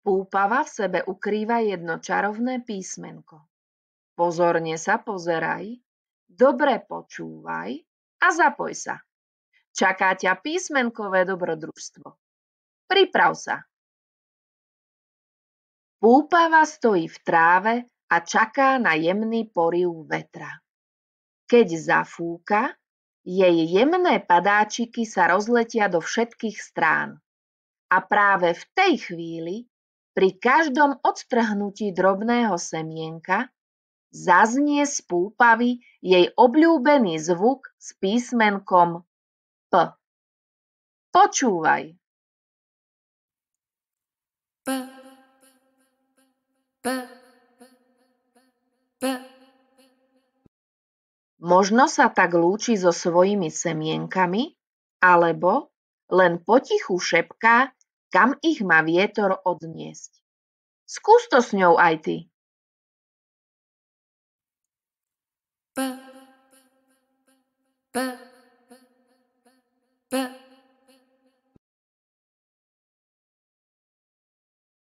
Púpava v sebe ukrýva jedno čarovné písmenko. Pozorne sa pozeraj, dobre počúvaj a zapoj sa. Čaká ťa písmenkové dobrodružstvo. Priprav sa. Púpava stojí v tráve a čaká na jemný poryv vetra. Keď zafúka, jej jemné padáčiky sa rozletia do všetkých strán. A práve v tej chvíli, pri každom odtrhnutí drobného semienka, zaznie z púpavy jej obľúbený zvuk s písmenkom P. Počúvaj. P, P, P. Možno sa tak lúči so svojimi semienkami, alebo len potichu šepká, kam ich má vietor odniesť. Skús to s ňou aj ty. P, P,